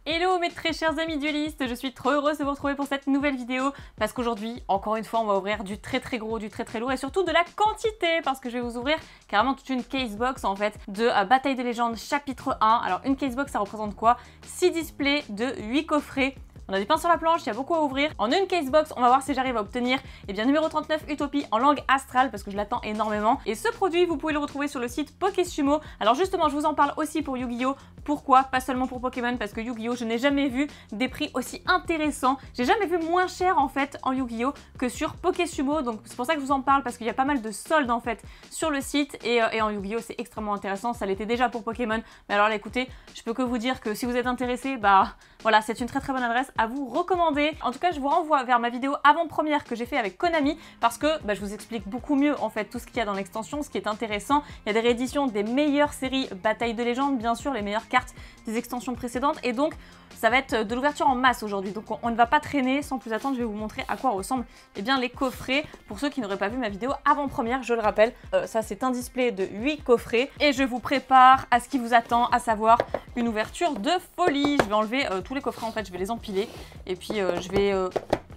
Hello mes très chers amis duelistes, je suis trop heureuse de vous retrouver pour cette nouvelle vidéo parce qu'aujourd'hui, encore une fois, on va ouvrir du très gros, du très lourd et surtout de la quantité parce que je vais vous ouvrir carrément toute une casebox en fait de Bataille de légende chapitre 1. Alors une casebox ça représente quoi? 6 displays de 8 coffrets. On a du pain sur la planche, il y a beaucoup à ouvrir. En une casebox, on va voir si j'arrive à obtenir numéro 39 Utopie en langue astrale parce que je l'attends énormément. Et ce produit, vous pouvez le retrouver sur le site Pokésumo. Alors justement, je vous en parle aussi pour Yu-Gi-Oh! Pourquoi? Pas seulement pour Pokémon, parce que Yu-Gi-Oh! Je n'ai jamais vu des prix aussi intéressants. J'ai jamais vu moins cher en fait en Yu-Gi-Oh! Que sur Pokésumo. Donc c'est pour ça que je vous en parle parce qu'il y a pas mal de soldes en fait sur le site. Et en Yu-Gi-Oh! C'est extrêmement intéressant. Ça l'était déjà pour Pokémon. Mais alors là, écoutez, je peux que vous dire que si vous êtes intéressé, bah voilà, c'est une très bonne adresse à vous recommander. En tout cas, je vous renvoie vers ma vidéo avant-première que j'ai fait avec Konami parce que je vous explique beaucoup mieux en fait tout ce qu'il y a dans l'extension, ce qui est intéressant. Il y a des rééditions des meilleures séries Bataille de légende, bien sûr, les meilleures cartes des extensions précédentes et donc ça va être de l'ouverture en masse aujourd'hui. Donc on ne va pas traîner, sans plus attendre, je vais vous montrer à quoi ressemblent les coffrets. Pour ceux qui n'auraient pas vu ma vidéo avant-première, je le rappelle, ça c'est un display de 8 coffrets et je vous prépare à ce qui vous attend, à savoir une ouverture de folie. Je vais enlever tous les coffrets en fait, je vais les empiler et puis je vais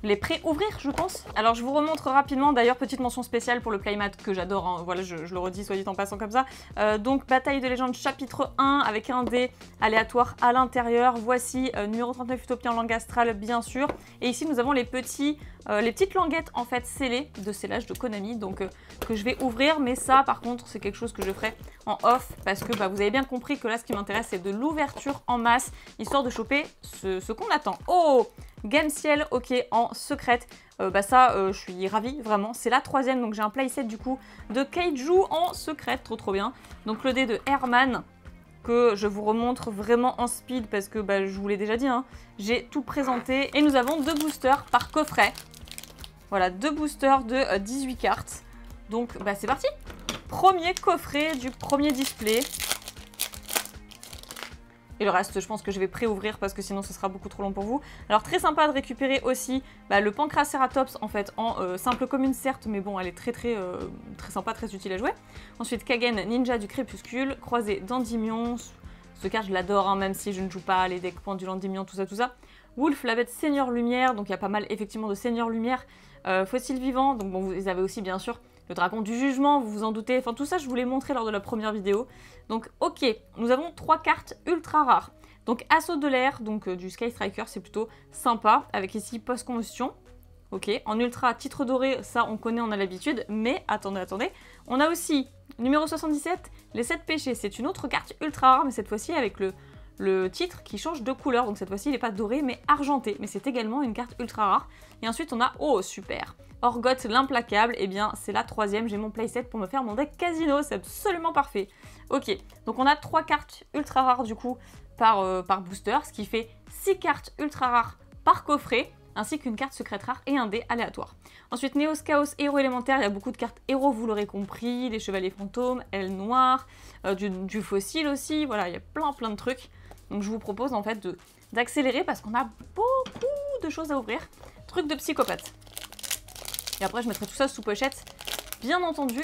les pré-ouvrir je pense. Alors je vous remontre rapidement, d'ailleurs petite mention spéciale pour le playmat que j'adore, hein. Voilà je le redis soit dit en passant comme ça. Donc Bataille de légende chapitre 1 avec un dé aléatoire à l'intérieur. Voici numéro 39 Utopie en langue astrale bien sûr. Et ici nous avons les petites languettes en fait scellées de scellage de Konami donc que je vais ouvrir, mais ça par contre c'est quelque chose que je ferai en off parce que vous avez bien compris que là ce qui m'intéresse c'est de l'ouverture en masse histoire de choper ce qu'on attend. Oh, Game Ciel, ok, en secrète. Je suis ravie, vraiment. C'est la troisième, donc j'ai un playset du coup de Kaiju en secrète, trop bien. Donc le dé de Herman, que je vous remontre vraiment en speed parce que je vous l'ai déjà dit, hein, j'ai tout présenté. Et nous avons 2 boosters par coffret. Voilà, 2 boosters de 18 cartes. Donc c'est parti. Premier coffret du premier display. Et le reste, je pense que je vais pré-ouvrir parce que sinon ce sera beaucoup trop long pour vous. Alors très sympa de récupérer aussi le Pancraceratops en fait en simple commune certes, mais bon elle est très sympa, très utile à jouer. Ensuite Kagen Ninja du Crépuscule, croisé d'Endymion. Ce carte je l'adore, hein, même si je ne joue pas les decks pendules Endymion, tout ça. Wolf, la bête Seigneur Lumière, donc il y a pas mal effectivement de Seigneur Lumière. Fossile vivant, donc bon vous avez aussi bien sûr le dragon du jugement, vous vous en doutez, enfin tout ça je vous l'ai montré lors de la première vidéo. Donc ok, nous avons 3 cartes ultra rares. Donc Assaut de l'air, donc du Sky Striker, c'est plutôt sympa, avec ici Post-Combustion. Ok, en ultra, titre doré, ça on connaît, on a l'habitude, mais attendez, on a aussi numéro 77, les 7 péchés, c'est une autre carte ultra rare, mais cette fois-ci avec le titre qui change de couleur, donc cette fois-ci il n'est pas doré mais argenté, mais c'est également une carte ultra rare. Et ensuite on a, oh super, Orgoth l'implacable, et bien c'est la troisième, j'ai mon playset pour me faire mon deck casino, c'est absolument parfait. Ok, donc on a 3 cartes ultra rares du coup par booster, ce qui fait 6 cartes ultra rares par coffret, ainsi qu'une carte secrète rare et un dé aléatoire. Ensuite Néos Chaos, héros élémentaire, il y a beaucoup de cartes héros, vous l'aurez compris, les chevaliers fantômes, ailes noires, du fossile aussi, voilà, il y a plein de trucs. Donc je vous propose en fait d'accélérer parce qu'on a beaucoup de choses à ouvrir. Truc de psychopathe. Et après je mettrai tout ça sous pochette, bien entendu.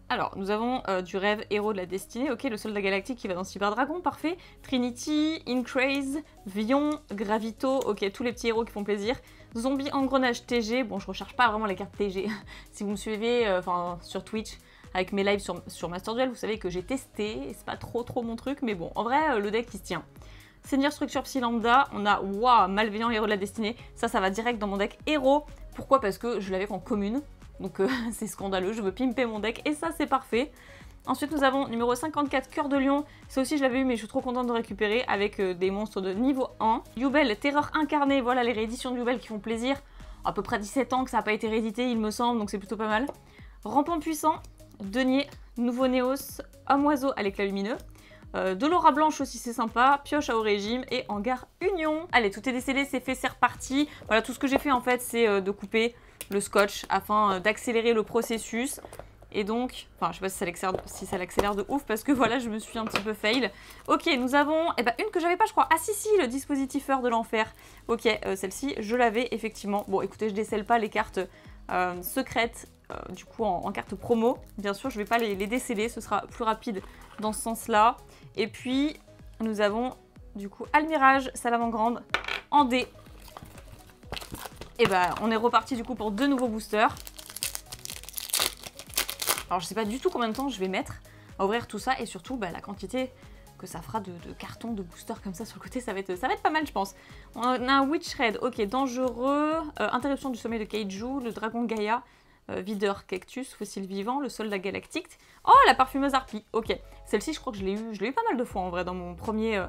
Alors, nous avons du rêve, héros de la destinée, ok, le soldat galactique qui va dans Cyber Dragon, parfait. Trinity, Incraze, Vion, Gravito, ok, tous les petits héros qui font plaisir. Zombie Engrenage TG, bon je recharge pas vraiment les cartes TG. Si vous me suivez sur Twitch, avec mes lives sur Master Duel, vous savez que j'ai testé, et c'est pas trop mon truc, mais bon, en vrai, le deck il se tient. Seigneur Structure Psy Lambda, on a, waouh, Malveillant, héros de la destinée, ça va direct dans mon deck héros. Pourquoi? Parce que je l'avais en commune. Donc c'est scandaleux, je veux pimper mon deck et ça c'est parfait. Ensuite nous avons numéro 54 Cœur de Lion, ça aussi je l'avais eu mais je suis trop contente de récupérer avec des monstres de niveau 1. Yubel, Terreur Incarnée, voilà les rééditions de Yubel qui font plaisir. À peu près 17 ans que ça n'a pas été réédité il me semble, donc c'est plutôt pas mal. Rampant Puissant, Denier, Nouveau Néos, Homme-Oiseau à l'éclat lumineux. De l'aura blanche aussi c'est sympa, pioche à haut régime et hangar union. Allez, tout est décellé, c'est fait, c'est reparti. Voilà, tout ce que j'ai fait en fait c'est de couper le scotch afin d'accélérer le processus. Et donc, enfin je sais pas si ça l'accélère de ouf parce que voilà je me suis un petit peu fail. Ok, nous avons une que j'avais pas je crois. Ah si, le dispositifeur de l'enfer. Ok, celle-ci je l'avais effectivement. Bon écoutez, je décèle pas les cartes secrètes du coup en carte promo. Bien sûr je vais pas les déceler, ce sera plus rapide dans ce sens là. Et puis nous avons du coup Almirage, Salamandre en D. Et bah on est reparti du coup pour 2 nouveaux boosters. Alors je sais pas du tout combien de temps je vais mettre à ouvrir tout ça et surtout bah, la quantité que ça fera de cartons de boosters comme ça sur le côté, ça va être pas mal je pense. On a un Witch Red, ok, dangereux, interruption du sommeil de Kaiju, le dragon Gaïa, videur cactus, fossile vivant, le soldat galactique. Oh, la parfumeuse harpie, ok. Celle-ci je crois que je l'ai eu pas mal de fois en vrai dans mon premier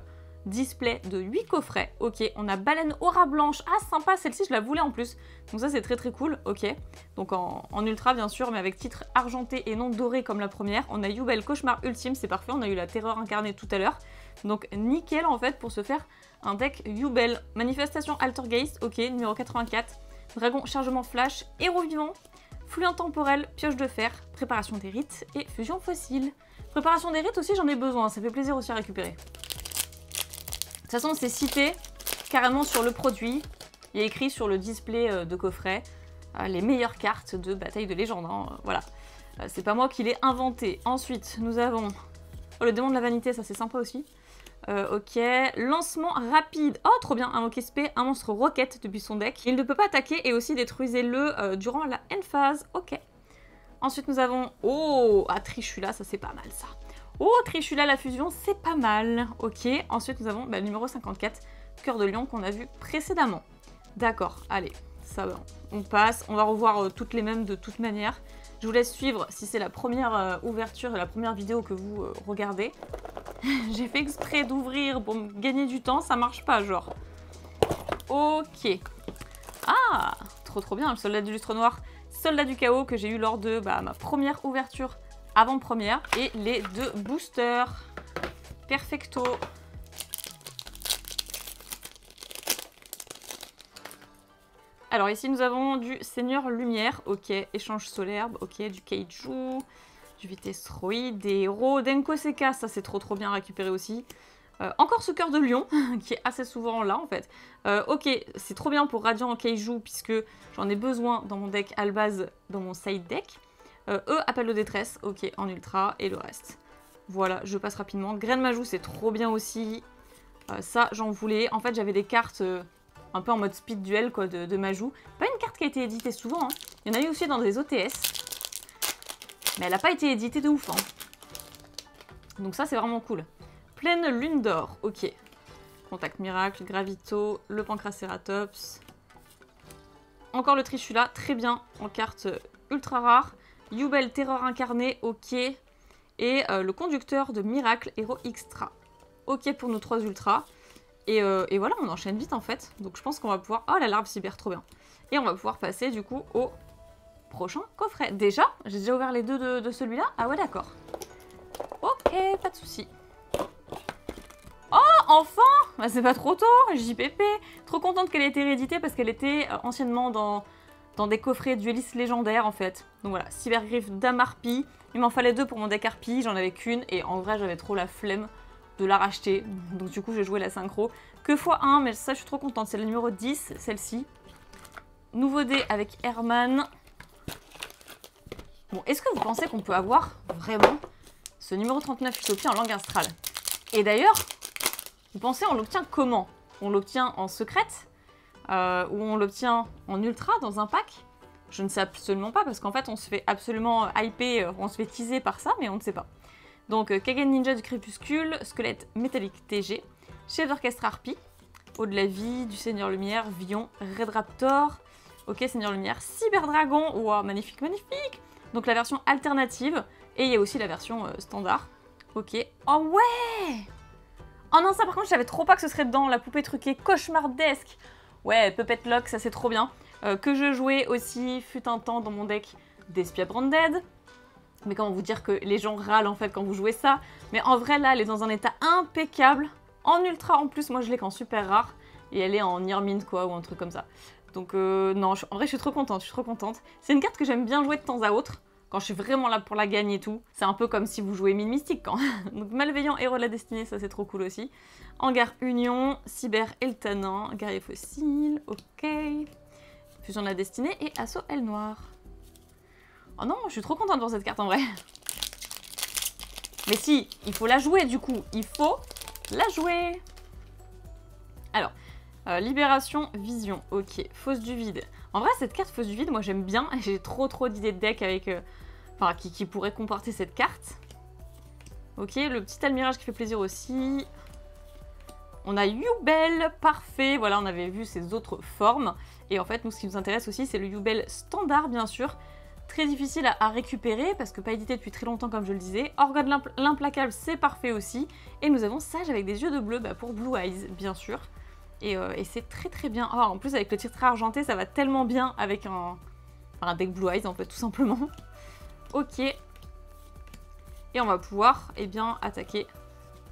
display de 8 coffrets. Ok, on a baleine aura blanche, ah sympa, celle-ci je la voulais en plus. Donc ça c'est très cool, ok. Donc en ultra bien sûr, mais avec titre argenté et non doré comme la première. On a Yubel cauchemar ultime, c'est parfait, on a eu la terreur incarnée tout à l'heure. Donc nickel en fait pour se faire un deck Yubel. Manifestation Altergeist, ok, numéro 84. Dragon chargement flash, héros vivant, flux intemporel, pioche de fer, préparation des rites et fusion fossile. Préparation des rites aussi j'en ai besoin, ça fait plaisir aussi à récupérer. De toute façon, c'est cité carrément sur le produit. Il y a écrit sur le display de coffret les meilleures cartes de bataille de légende. Hein, voilà. C'est pas moi qui l'ai inventé. Ensuite, nous avons le démon de la vanité, ça c'est sympa aussi. Ok. Lancement rapide. Oh, trop bien. Invoquer spé, un monstre roquette depuis son deck. Il ne peut pas attaquer et aussi détruisez-le durant la end phase. Ok. Ensuite, nous avons... Oh, ah, Trichula, ça c'est pas mal ça. Oh, Trichula la fusion, c'est pas mal. Ok, ensuite nous avons le numéro 54, Cœur de Lion qu'on a vu précédemment. D'accord, allez, ça va, on passe. On va revoir toutes les mêmes de toute manière. Je vous laisse suivre si c'est la première ouverture et la première vidéo que vous regardez. J'ai fait exprès d'ouvrir pour gagner du temps, ça marche pas genre. Ok. Ah, trop bien, le soldat du lustre noir, soldat du chaos que j'ai eu lors de ma première ouverture avant-première et les 2 boosters. Perfecto. Alors ici nous avons du Seigneur Lumière, ok, échange solaire, ok, du Kaiju, du Vitesse Roi, des héros, Denko Seka, ça c'est trop bien récupéré aussi. Encore ce cœur de lion, qui est assez souvent là en fait. Ok, c'est trop bien pour Radiant en Kaiju, puisque j'en ai besoin dans mon deck à la base, dans mon side deck. Appel de détresse, ok, en ultra, et le reste. Voilà, je passe rapidement. Graine Majou, c'est trop bien aussi. Ça, j'en voulais. En fait, j'avais des cartes un peu en mode speed duel quoi, de Majou. Pas une carte qui a été éditée souvent. Hein. Il y en a eu aussi dans des OTS. Mais elle n'a pas été éditée de ouf. Hein. Donc ça, c'est vraiment cool. Pleine lune d'or, ok. Contact miracle, Gravito, le Pancracératops. Encore le Trichula, très bien, en carte ultra rare. Yubel terreur incarnée, ok. Et le conducteur de miracle, héros extra. Ok pour nos 3 ultras. Et voilà, on enchaîne vite en fait. Donc je pense qu'on va pouvoir... Oh, la larve cyber, trop bien. Et on va pouvoir passer du coup au prochain coffret. Déjà, j'ai déjà ouvert les 2 de celui-là. Ah ouais, d'accord. Ok, pas de souci. Oh, enfin! Bah, c'est pas trop tôt, JPP. Trop contente qu'elle ait été rééditée parce qu'elle était anciennement dans des coffrets duellistes légendaires en fait. Donc voilà, Cybergriffe d'Amarpi. Il m'en fallait 2 pour mon deck Harpie, j'en avais qu'une et en vrai j'avais trop la flemme de la racheter. Donc du coup j'ai joué la synchro que x1, mais ça je suis trop contente. C'est le numéro 10, celle-ci. Nouveau dé avec Herman. Bon, est-ce que vous pensez qu'on peut avoir vraiment ce numéro 39 Utopie en langue astrale? Et d'ailleurs, vous pensez on l'obtient comment? On l'obtient en secrète ou on l'obtient en ultra dans un pack? Je ne sais absolument pas parce qu'en fait on se fait absolument hyper, on se fait teaser par ça mais on ne sait pas. Donc Kagen Ninja du Crépuscule, Squelette Métallique TG, Chef d'Orchestre Harpie, Eau de la Vie, du Seigneur Lumière, Vion, Red Raptor, ok Seigneur Lumière, Cyberdragon, wow magnifique, magnifique. Donc la version alternative et il y a aussi la version standard, ok. Oh ouais! Oh non ça par contre je savais trop pas que ce serait dedans, la poupée truquée cauchemardesque. Ouais, Puppet Lock, ça c'est trop bien. Que je jouais aussi, fut un temps dans mon deck d'Espia Branded. Mais comment vous dire que les gens râlent en fait quand vous jouez ça. Mais en vrai là, elle est dans un état impeccable. En ultra en plus, moi je l'ai qu'en super rare. Et elle est en Nirmint quoi, ou un truc comme ça. Donc non, en vrai je suis trop contente, C'est une carte que j'aime bien jouer de temps à autre. Quand je suis vraiment là pour la gagner et tout. C'est un peu comme si vous jouez Mine Mystique quand. Donc Malveillant, Héros de la Destinée, ça c'est trop cool aussi. Hangar Union, Cyber Eltanin, Guerrier Fossile, ok. Fusion de la Destinée et Assaut Aile Noire. Oh non, je suis trop contente pour cette carte en vrai. Mais si, il faut la jouer du coup. Il faut la jouer. Alors, Libération, Vision, ok. Fosse du vide. En vrai, cette carte Fosse du vide, moi j'aime bien. J'ai trop d'idées de deck avec, enfin, qui pourrait comporter cette carte. Ok, le petit Almirage qui fait plaisir aussi. On a Yubel, parfait. Voilà, on avait vu ses autres formes. Et en fait, nous, ce qui nous intéresse aussi, c'est le Yubel standard, bien sûr. Très difficile à récupérer, parce que pas édité depuis très longtemps, comme je le disais. Orgone l'implacable, c'est parfait aussi. Et nous avons Sage avec des yeux de bleu, pour Blue Eyes, bien sûr. Et c'est très bien. Oh, en plus, avec le tirtrait argenté, ça va tellement bien avec un deck Blue Eyes, en fait, tout simplement. Ok. Et on va pouvoir, eh bien, attaquer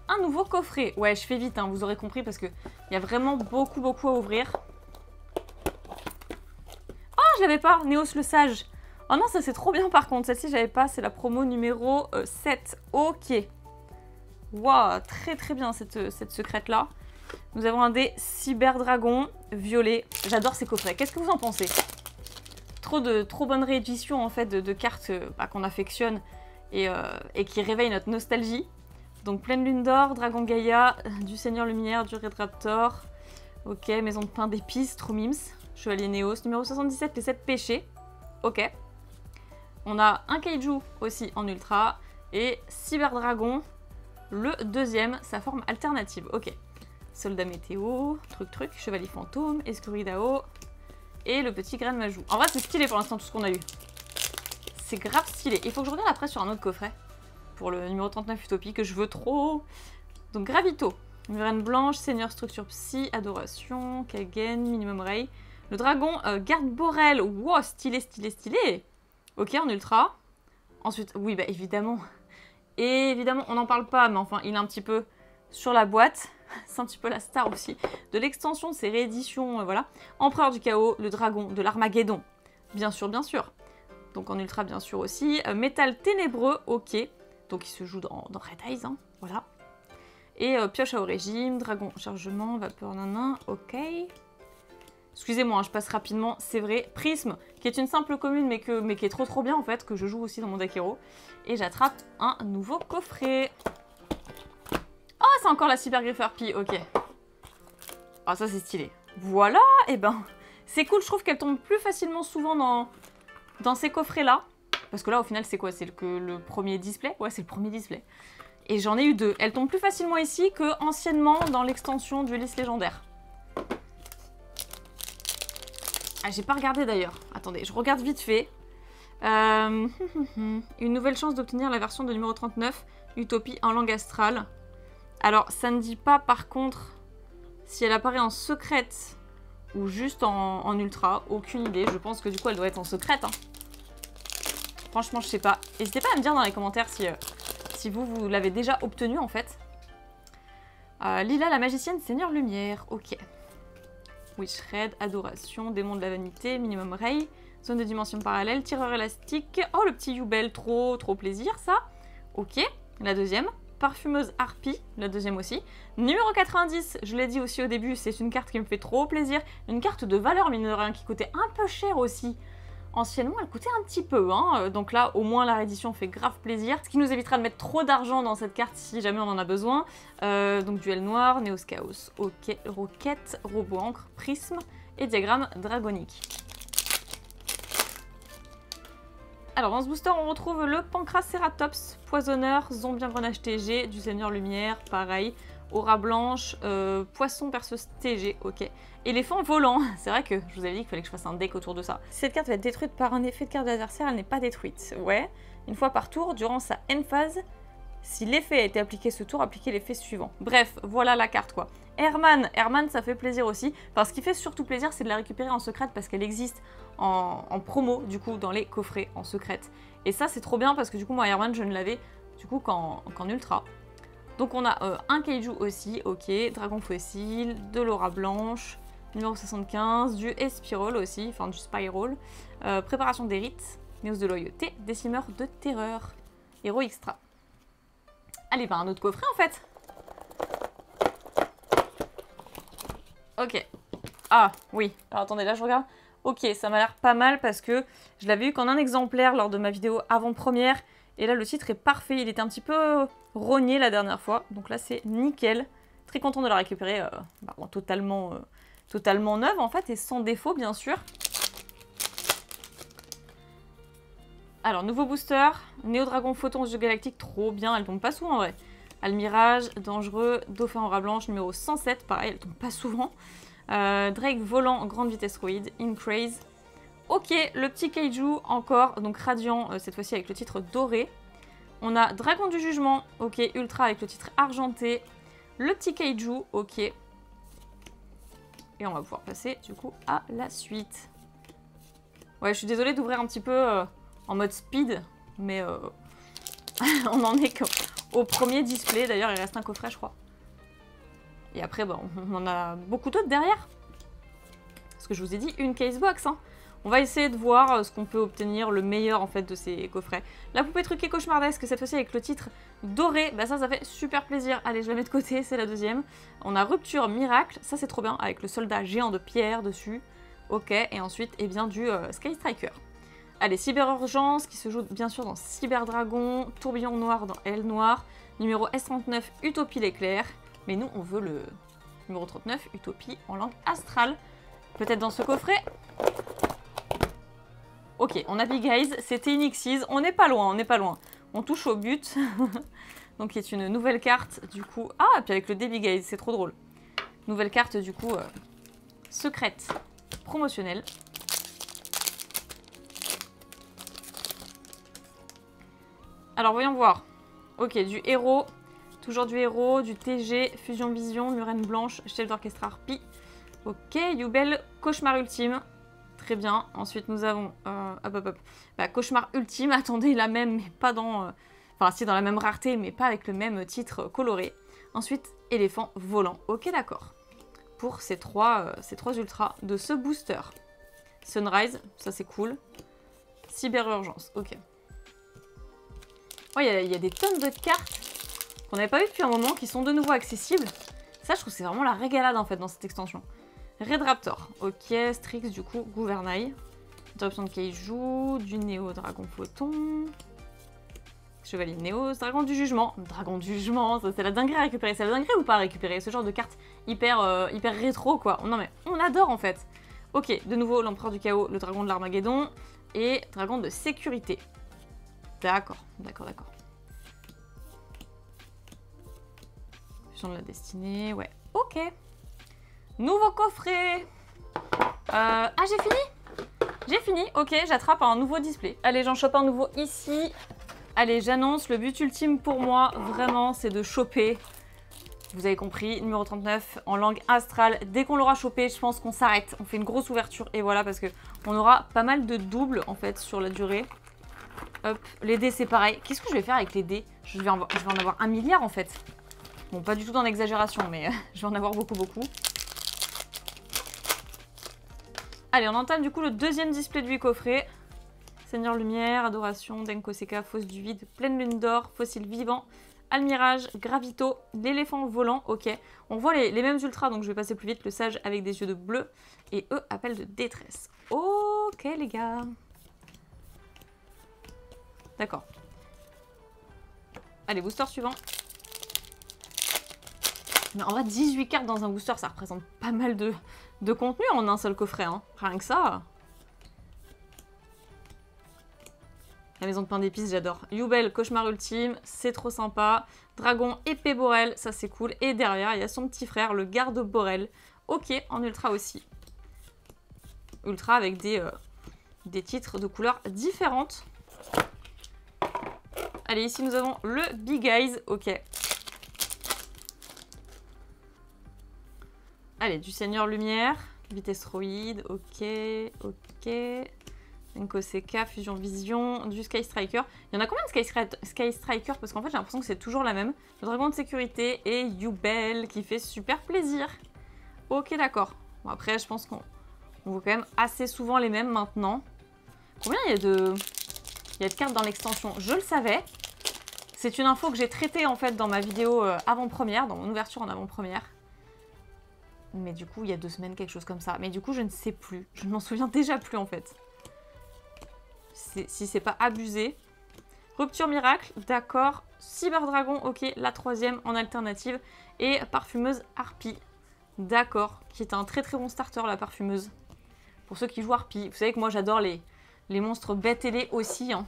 un nouveau coffret. Ouais, je fais vite, hein, vous aurez compris, parce qu'il y a vraiment beaucoup à ouvrir. Oh, je l'avais pas, Néos le Sage. Oh non, ça c'est trop bien par contre. Celle-ci, j'avais pas, c'est la promo numéro 7. Ok. Waouh, très bien cette secrète-là. Nous avons un des Cyberdragon violet. J'adore ces coffrets. Qu'est-ce que vous en pensez? Trop bonne réédition en fait de cartes qu'on affectionne et qui réveillent notre nostalgie. Donc pleine lune d'or, Dragon Gaïa, du Seigneur Lumière, du Red Raptor. Ok, maison de pain d'épices, trop mims. Chevalier Néos, numéro 77, les 7 péchés. Ok. On a un Kaiju aussi en ultra. Et Cyberdragon, le deuxième, sa forme alternative. Ok. Soldat météo, truc, Chevalier fantôme, Escuridao. Et le petit grain de Majou. En vrai, c'est stylé pour l'instant tout ce qu'on a eu. C'est grave stylé. Il faut que je regarde après sur un autre coffret. Pour le numéro 39 Utopie, que je veux trop. Donc Gravito, Murène Blanche, Seigneur Structure Psy, Adoration, Kagen, Minimum Ray. Le dragon, Garde Borel, wow, stylé. Ok, en ultra. Ensuite, oui, évidemment. Et évidemment, on n'en parle pas, mais enfin, il est un petit peu sur la boîte. C'est un petit peu la star aussi de l'extension de ces rééditions, voilà. Empereur du chaos, le dragon de l'Armageddon. Bien sûr. Donc en ultra, bien sûr aussi. Métal ténébreux, ok. Donc il se joue dans Red Eyes, hein, voilà. Et pioche à haut régime, dragon chargement, vapeur nanin, ok. Excusez-moi, hein, je passe rapidement, c'est vrai. Prisme, qui est une simple commune, mais qui est trop bien en fait, que je joue aussi dans mon deck hero. Et j'attrape un nouveau coffret. Oh, c'est encore la Cyber Griffer Pi, ok. Ah, ça c'est stylé. Voilà, et c'est cool, je trouve qu'elle tombe plus facilement souvent dans ces coffrets-là. Parce que là, au final, c'est quoi? C'est le premier display? Ouais, c'est le premier display. Et j'en ai eu deux. Elle tombe plus facilement ici que anciennement dans l'extension Dueliste légendaire. Ah, j'ai pas regardé d'ailleurs. Attendez, je regarde vite fait. Une nouvelle chance d'obtenir la version de numéro 39, Utopie en langue astrale. Alors, ça ne dit pas par contre si elle apparaît en secrète ou juste en ultra. Aucune idée. Je pense que du coup, elle doit être en secrète, hein. Franchement, je sais pas. N'hésitez pas à me dire dans les commentaires si vous l'avez déjà obtenu en fait. Lila la magicienne, Seigneur Lumière, ok. Witch Red, Adoration, Démon de la Vanité, Minimum Ray, Zone de dimension parallèle, Tireur élastique. Oh, le petit Yubel, trop plaisir ça. Ok, la deuxième. Parfumeuse Harpie, la deuxième aussi. Numéro 90, je l'ai dit aussi au début, c'est une carte qui me fait trop plaisir. Une carte de valeur, mine de rien, qui coûtait un peu cher aussi. Anciennement, elle coûtait un petit peu, hein. Donc là, au moins, la réédition fait grave plaisir. Ce qui nous évitera de mettre trop d'argent dans cette carte si jamais on en a besoin. Donc Duel Noir, Néos Chaos, ok, Roquette, Robot Encre, Prisme et Diagramme Dragonique. Alors, dans ce booster, on retrouve le Pancraceratops, Poisonneur, Zombie Engrenage TG, du Seigneur Lumière, pareil. Aura Blanche, Poisson Perceuse TG, ok. Éléphant Volant, c'est vrai que je vous avais dit qu'il fallait que je fasse un deck autour de ça. Si cette carte va être détruite par un effet de carte de l'adversaire, elle n'est pas détruite. Ouais, une fois par tour, durant sa end phase, si l'effet a été appliqué ce tour, appliquez l'effet suivant. Bref, voilà la carte quoi. Herman, ça fait plaisir aussi. Enfin, ce qui fait surtout plaisir, c'est de la récupérer en secrète parce qu'elle existe en promo, du coup, dans les coffrets en secrète. Et ça, c'est trop bien parce que du coup, moi, Herman, je ne l'avais du coup qu'en ultra. Donc on a un Kaiju aussi, ok, Dragon Fossile, de l'Aura Blanche, numéro 75, du Espiral aussi, enfin du Spiral, Préparation des rites, Néos de Loyauté, Décimeur de Terreur, Héros Extra. Allez, un autre coffret en fait. Ok. Ah, oui. Alors attendez, là je regarde. Ok, ça m'a l'air pas mal parce que je l'avais eu qu'en un exemplaire lors de ma vidéo avant-première. Et là, le titre est parfait. Il était un petit peu rogné la dernière fois. Donc là, c'est nickel. Très contente de la récupérer totalement neuve en fait et sans défaut bien sûr. Alors nouveau booster, Néo Dragon Photon aux yeux galactiques, trop bien, elle tombe pas souvent en vrai. Almirage, dangereux, Dauphin aura blanche, numéro 107, pareil, elle tombe pas souvent. Drake volant, grande vitesse droïde, Incraze. Ok, le petit Kaiju encore, donc radiant, cette fois-ci avec le titre doré. On a Dragon du Jugement, ok, ultra avec le titre argenté. Le petit Kaiju, ok. Et on va pouvoir passer du coup à la suite. Ouais, je suis désolée d'ouvrir un petit peu en mode speed, mais on en est qu'au premier display. D'ailleurs, il reste un coffret, je crois. Et après, bah, on en a beaucoup d'autres derrière. Parce que je vous ai dit, une casebox, hein. On va essayer de voir ce qu'on peut obtenir, le meilleur en fait de ces coffrets. La poupée truquée cauchemardesque, cette fois-ci avec le titre doré, bah ça fait super plaisir. Allez, je la mets de côté, c'est la deuxième. On a Rupture Miracle, ça c'est trop bien, avec le soldat géant de pierre dessus. Ok, et ensuite, eh bien, du Sky Striker. Allez, Cyber Urgence, qui se joue bien sûr dans Cyber Dragon, Tourbillon Noir dans Aile Noire, numéro S39, Utopie l'éclair. Mais nous, on veut le numéro 39, Utopie en langue astrale. Peut-être dans ce coffret. Ok, on a Big Eyes, c'était Inixies, on n'est pas loin, on n'est pas loin. On touche au but. Donc, qui est une nouvelle carte, du coup... Ah, et puis avec le Big Eyes, c'est trop drôle. Nouvelle carte, du coup, secrète, promotionnelle. Alors, voyons voir. Ok, du héros, toujours du héros, du TG, Fusion Vision, Murène Blanche, chef d'orchestre Harpie. Ok, Yubel, Cauchemar Ultime. Très bien. Ensuite, nous avons... Bah, Cauchemar Ultime, attendez, la même, mais pas dans... Enfin, si, dans la même rareté, mais pas avec le même titre coloré. Ensuite, Éléphant Volant. Ok, d'accord. Pour ces trois ultras de ce booster. Sunrise, ça c'est cool. Cyber Urgence, ok. Ouais, il y a des tonnes de cartes qu'on n'avait pas vues depuis un moment, qui sont de nouveau accessibles. Ça, je trouve que c'est vraiment la régalade, en fait, dans cette extension. Red Raptor, ok, Strix, du coup, Gouvernail. Interruption de Kaiju, du Néo Dragon Photon. Chevalier Néo, Dragon du Jugement. Dragon du Jugement, ça c'est la dinguerie à récupérer. C'est la dinguerie ou pas à récupérer? Ce genre de carte hyper rétro, quoi. Non mais, on adore, en fait. Ok, de nouveau, l'Empereur du Chaos, le Dragon de l'Armageddon. Et Dragon de Sécurité. D'accord, d'accord, d'accord. Fusion de la Destinée, ouais. Ok. Nouveau coffret. Ah, j'ai fini? J'ai fini, ok, j'attrape un nouveau display. Allez, j'en chope un nouveau ici. Allez, j'annonce, le but ultime pour moi, vraiment, c'est de choper. Vous avez compris, numéro 39 en langue astrale. Dès qu'on l'aura chopé, je pense qu'on s'arrête. On fait une grosse ouverture et voilà, parce qu'on aura pas mal de doubles, en fait, sur la durée. Hop, les dés, c'est pareil. Qu'est-ce que je vais faire avec les dés? je vais en avoir 1 milliard, en fait. Bon, pas du tout dans l'exagération, mais je vais en avoir beaucoup, beaucoup. Allez, on entame du coup le deuxième display du coffret. Seigneur Lumière, Adoration, Denko Seka, Fosse du Vide, Pleine Lune d'Or, Fossile Vivant, Almirage, Gravito, l'éléphant volant, ok. On voit les mêmes ultras, donc je vais passer plus vite. Le Sage avec des yeux de bleu et eux, appel de détresse. Ok les gars. D'accord. Allez, booster suivant. Mais en vrai, 18 cartes dans un booster, ça représente pas mal de contenu en un seul coffret, hein. Rien que ça. La maison de pain d'épices, j'adore. Yubel, Cauchemar Ultime, c'est trop sympa. Dragon, épée Borel, ça c'est cool. Et derrière, il y a son petit frère, le garde Borel. Ok, en ultra aussi. Ultra avec des titres de couleurs différentes. Allez, ici nous avons le Big Eyes, ok. Allez, du Seigneur Lumière, vitesse droïde, ok, ok. Denko Seka, Fusion Vision, du Sky Striker. Il y en a combien de Sky Striker? Parce qu'en fait, j'ai l'impression que c'est toujours la même. Le Dragon de Sécurité et Yubel, qui fait super plaisir. Ok, d'accord. Bon, après, je pense qu'on voit quand même assez souvent les mêmes maintenant. Combien il y a de cartes dans l'extension? Je le savais. C'est une info que j'ai traitée, en fait, dans ma vidéo avant-première, dans mon ouverture en avant-première. Mais du coup, il y a 2 semaines, quelque chose comme ça. Mais du coup, je ne sais plus. Je ne m'en souviens déjà plus, en fait. Si c'est pas abusé. Rupture miracle, d'accord. Cyberdragon, ok, la troisième en alternative. Et parfumeuse harpie, d'accord, qui est un très très bon starter la parfumeuse. Pour ceux qui jouent harpie, vous savez que moi j'adore les monstres bêtes ailés aussi. Hein.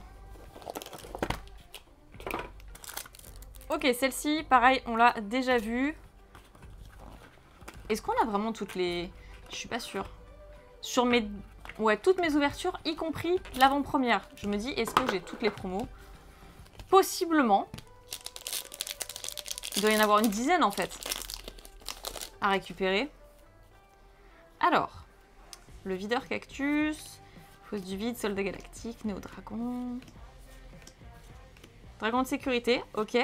Ok, celle-ci, pareil, on l'a déjà vue. Est-ce qu'on a vraiment toutes les... Je suis pas sûre. Sur mes... Ouais, toutes mes ouvertures, y compris l'avant-première. Je me dis, est-ce que j'ai toutes les promos? Possiblement. Il doit y en avoir une dizaine, en fait, à récupérer. Alors, le videur cactus, fosse du vide, soldat galactique, néo-dragon... Dragon de sécurité, ok.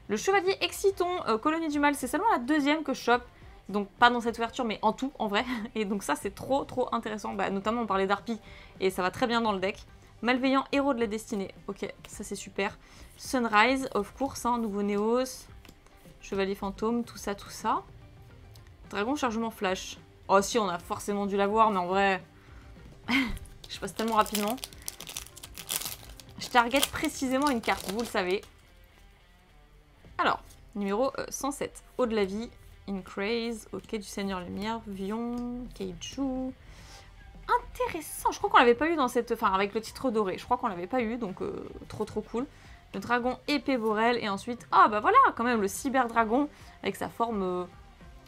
Le chevalier exciton, colonie du mal, c'est seulement la deuxième que je chope. Donc pas dans cette ouverture, mais en tout, en vrai. Et donc ça, c'est trop intéressant. Bah, notamment, on parlait d'harpie, et ça va très bien dans le deck. Malveillant, héros de la destinée. Ok, ça c'est super. Sunrise, of course, hein, nouveau Néos. Chevalier fantôme, tout ça, tout ça. Dragon chargement flash. Oh si, on a forcément dû l'avoir, mais en vrai... je passe tellement rapidement. Je target précisément une carte, vous le savez. Alors, numéro 107. Eau de la vie, Incraze, ok, du Seigneur Lumière, Vion, Kaiju. Intéressant, je crois qu'on l'avait pas eu dans cette... Enfin, avec le titre doré, je crois qu'on l'avait pas eu, donc trop cool. Le dragon épée Borel, et ensuite... Ah bah voilà, quand même, le cyberdragon, avec sa forme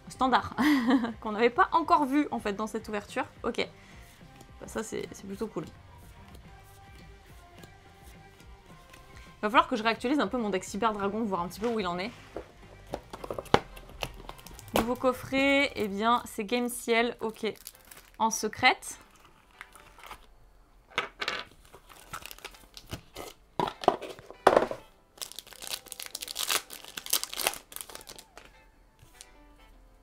standard, qu'on n'avait pas encore vu, en fait, dans cette ouverture. Ok, bah, ça c'est plutôt cool. Il va falloir que je réactualise un peu mon deck cyberdragon, voir un petit peu où il en est. Nouveau coffret, eh bien, c'est Game Ciel, ok, en secrète.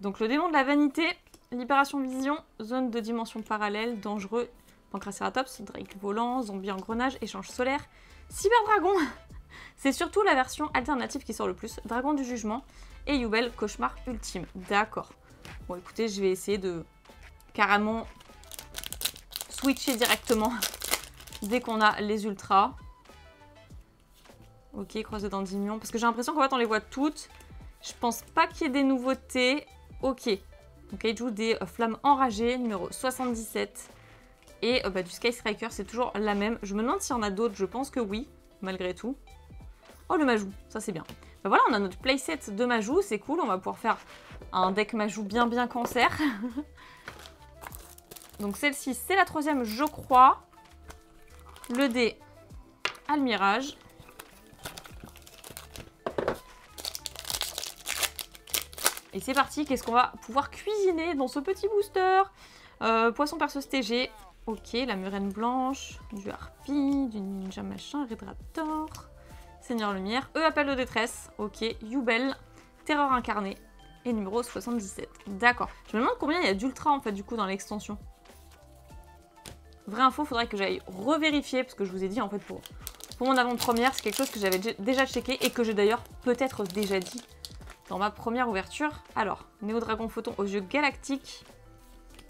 Donc le démon de la vanité, libération vision, zone de dimension parallèle, dangereux, Pancracératops, Drake volant, zombie engrenage, échange solaire, cyberdragon. C'est surtout la version alternative qui sort le plus, dragon du jugement et Yubel, cauchemar ultime. D'accord. Bon écoutez, je vais essayer de carrément switcher directement dès qu'on a les ultras. Ok, croise de Dandimion, parce que j'ai l'impression qu'en fait on les voit toutes. Je pense pas qu'il y ait des nouveautés. Ok, donc il joue des flammes enragées, numéro 77. Et du Sky Striker, c'est toujours la même. Je me demande s'il y en a d'autres, je pense que oui, malgré tout. Oh, le Majou, ça c'est bien. Bah voilà, on a notre playset de Majou, c'est cool. On va pouvoir faire un deck Majou bien cancer. Donc celle-ci, c'est la troisième, je crois. Le dé à le mirage. Et c'est parti, qu'est-ce qu'on va pouvoir cuisiner dans ce petit booster? Poisson perceuse TG, ok, la murène blanche, du harpie, du ninja machin, Redraptor, Seigneur Lumière, appel de détresse, ok, Yubel, terreur incarnée, et numéro 77. D'accord, je me demande combien il y a d'ultra en fait du coup dans l'extension. Vraie info, faudrait que j'aille revérifier, parce que je vous ai dit en fait pour mon avant-première, c'est quelque chose que j'avais déjà checké, et que j'ai d'ailleurs peut-être déjà dit dans ma première ouverture. Alors, Néo-Dragon Photon aux yeux galactiques.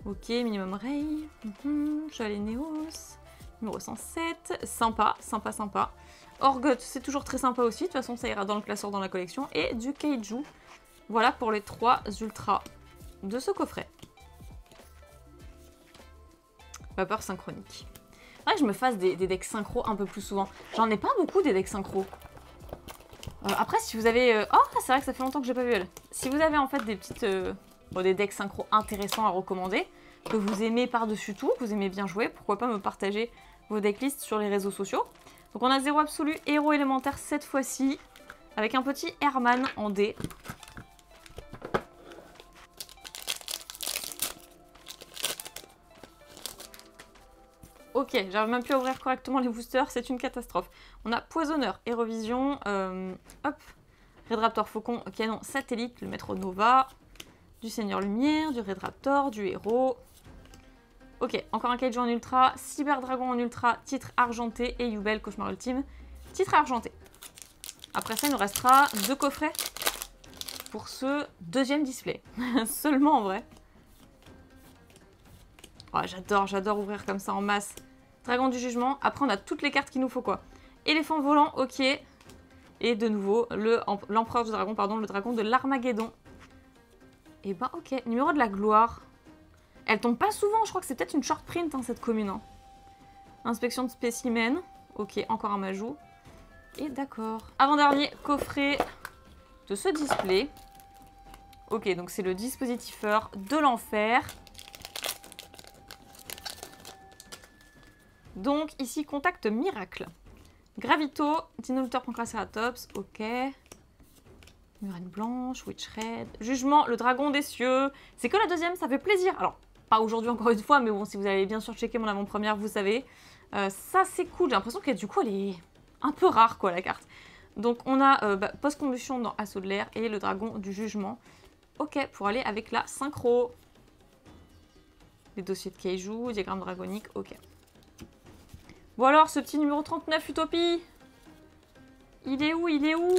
Ok, minimum ray. Chevalier Néos. Numéro 107. Sympa, sympa. Orgot, c'est toujours très sympa aussi. De toute façon, ça ira dans le classeur dans la collection. Et du Kaiju. Voilà pour les 3 ultras de ce coffret. Vapeur synchronique. Faudrait que je me fasse des decks synchro un peu plus souvent. J'en ai pas beaucoup des decks synchro. Après, si vous avez... Oh, c'est vrai que ça fait longtemps que j'ai pas vu elle. Si vous avez en fait des petites... des decks synchro intéressants à recommander, que vous aimez par-dessus tout, que vous aimez bien jouer, pourquoi pas me partager vos decklists sur les réseaux sociaux. Donc on a 0 absolu, héros élémentaire cette fois-ci, avec un petit Herman en D. Ok, j'arrive même plus à ouvrir correctement les boosters, c'est une catastrophe. On a Poisonneur, Hérovision, Redraptor Faucon, canon satellite, le Maître Nova, du Seigneur Lumière, du Redraptor, du Héros. Ok, encore un Kaiju en ultra, Cyberdragon en ultra, titre argenté et Yubel, cauchemar ultime, titre argenté. Après ça, il nous restera 2 coffrets pour ce deuxième display. Seulement en vrai. Oh, j'adore ouvrir comme ça en masse. Dragon du jugement. Après, on a toutes les cartes qu'il nous faut, quoi. Éléphant volant, ok. Et de nouveau, l'empereur du dragon, pardon, le dragon de l'Armageddon. Et bah ok, numéro de la gloire. Elle tombe pas souvent, je crois que c'est peut-être une short print, hein, cette commune. Hein. Inspection de spécimens. Ok, encore un Majou. Et d'accord. Avant-dernier coffret de ce display. Ok, donc c'est le dispositifeur de l'enfer. Donc ici, contact miracle. Gravito, Dinolouteur Pancracératops, ok. Murène blanche, Witchred. Jugement, le dragon des cieux. C'est que la deuxième, ça fait plaisir. Alors, pas aujourd'hui encore une fois, mais bon, si vous avez bien sûr checké mon avant-première, vous savez. Ça, c'est cool. J'ai l'impression que du coup, elle est un peu rare, quoi, la carte. Donc, on a post-combustion dans Assaut de l'air et le dragon du jugement. Ok, pour aller avec la synchro. Les dossiers de Kaiju, diagramme dragonique, ok. Bon alors, ce petit numéro 39, Utopie. Il est où? Il est où?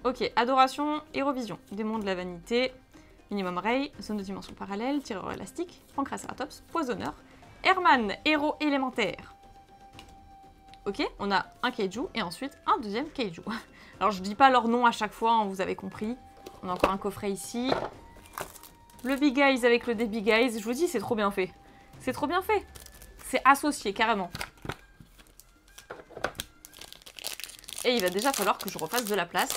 Ok, Adoration, Hérovision, Démon de la vanité, Minimum Ray, Zone de dimension parallèle, Tireur élastique, Pancracératops, Poisonneur, Herman, Héros élémentaire. Ok, on a un Kaiju et ensuite un deuxième Kaiju. Alors je dis pas leur nom à chaque fois, hein, vous avez compris. On a encore un coffret ici. Le Big Eyes avec le Big Eyes, je vous dis, c'est trop bien fait. C'est trop bien fait. C'est associé, carrément. Et il va déjà falloir que je refasse de la place.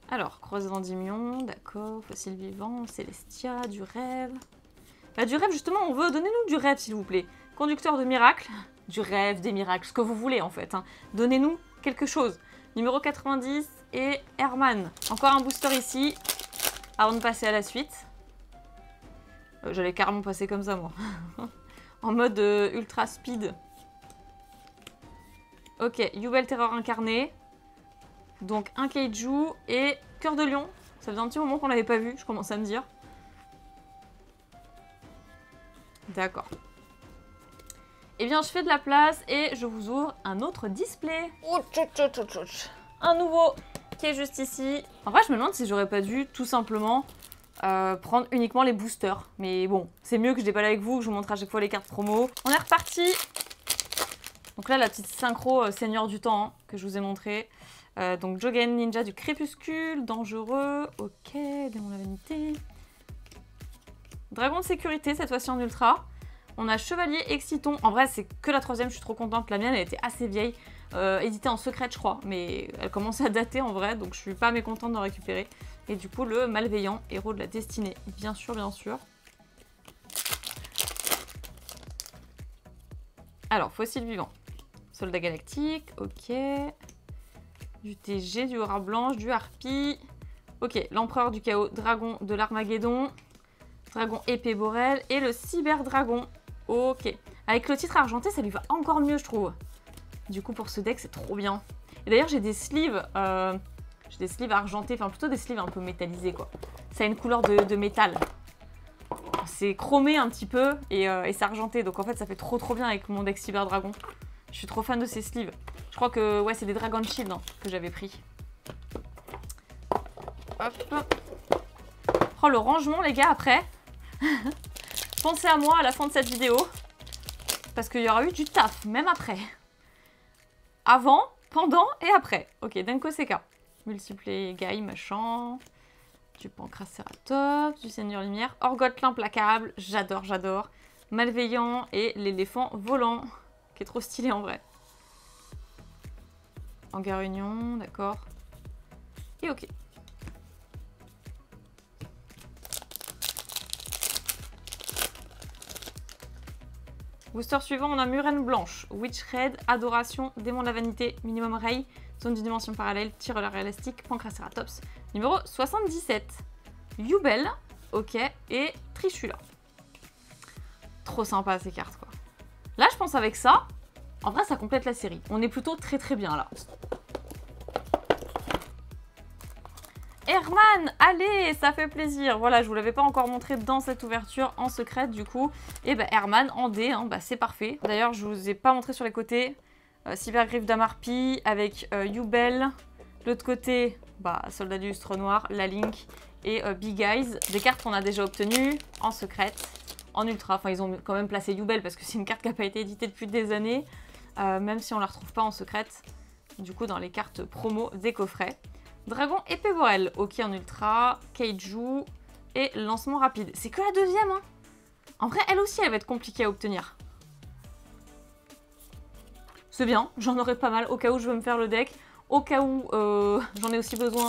Alors, Croisé d'Endymion, d'accord, Fossile vivant, Célestia, du rêve. Bah, du rêve, justement, on veut, donnez-nous du rêve, s'il vous plaît. Conducteur de miracles, du rêve, des miracles, ce que vous voulez, en fait. Hein. Donnez-nous quelque chose. Numéro 90 et Herman. Encore un booster ici, avant de passer à la suite. J'allais carrément passer comme ça, moi. En mode ultra speed. Ok, Yubel Terreur incarné. Donc un Kaiju et Cœur de Lion. Ça faisait un petit moment qu'on l'avait pas vu, je commence à me dire. D'accord. Eh bien, je fais de la place et je vous ouvre un autre display. Un nouveau qui est juste ici. En vrai, je me demande si j'aurais pas dû tout simplement prendre uniquement les boosters. Mais bon, c'est mieux que je déballe avec vous, que je vous montre à chaque fois les cartes promo. On est reparti. Donc là, la petite synchro Seigneur du Temps hein, que je vous ai montré. Donc Jogen, ninja du crépuscule, dangereux, ok, démon de la vanité. Dragon de sécurité, cette fois-ci en ultra. On a Chevalier Exciton. En vrai, c'est que la troisième, je suis trop contente. La mienne, elle était assez vieille, éditée en secret, je crois. Mais elle commençait à dater en vrai, donc je suis pas mécontente d'en récupérer. Et du coup, le Malveillant, héros de la destinée. Bien sûr, bien sûr. Alors, Fossile vivant. Soldat galactique, ok. Du TG, du Aura blanche, du Harpie. Ok, l'empereur du chaos, dragon de l'Armageddon. Dragon épée Borel et le cyberdragon. Ok. Avec le titre argenté, ça lui va encore mieux, je trouve. Du coup, pour ce deck, c'est trop bien. Et d'ailleurs, j'ai des sleeves argentés, enfin plutôt des sleeves un peu métallisés, quoi. Ça a une couleur de métal. C'est chromé un petit peu et c'est argenté. Donc en fait, ça fait trop bien avec mon deck cyberdragon. Je suis trop fan de ces sleeves. Je crois que ouais, c'est des Dragon Shield hein, que j'avais pris. Hop. Oh, le rangement, les gars, après. Pensez à moi à la fin de cette vidéo. Parce qu'il y aura eu du taf, même après. Avant, pendant et après. Ok, Denko Seka. Multiplé Guy, machin. Du Pancracératops, du Seigneur Lumière. Orgoth l'implacable, j'adore. Malveillant et l'éléphant volant. Qui est trop stylé en vrai. Hangar Union, d'accord. Et ok. Booster suivant, on a Murène blanche, Witchred, Adoration, Démon de la vanité, Minimum Ray, Zone de dimension parallèle, Tireur élastique, Pancracératops. Numéro 77. Yubel, ok, et Trichula. Trop sympa ces cartes quoi. Là je pense avec ça, en vrai ça complète la série. On est plutôt très bien là. Herman, allez, ça fait plaisir. Voilà, je vous l'avais pas encore montré dans cette ouverture en secret du coup. Et bah Herman en D, hein, bah, c'est parfait. D'ailleurs, je vous ai pas montré sur les côtés. Cybergriffe d'Amarpi avec Yubel. L'autre côté, bah Soldat du lustre noir, la Link et Big Eyes. Des cartes qu'on a déjà obtenues en secrète, en ultra. Enfin, ils ont quand même placé Yubel parce que c'est une carte qui n'a pas été éditée depuis des années. Même si on la retrouve pas en secrète. Du coup, dans les cartes promo des coffrets. Dragon épée Borel, ok en ultra, Kaiju et lancement rapide. C'est que la deuxième, hein. En vrai, elle aussi, elle va être compliquée à obtenir. C'est bien, j'en aurai pas mal au cas où je veux me faire le deck. Au cas où j'en ai aussi besoin,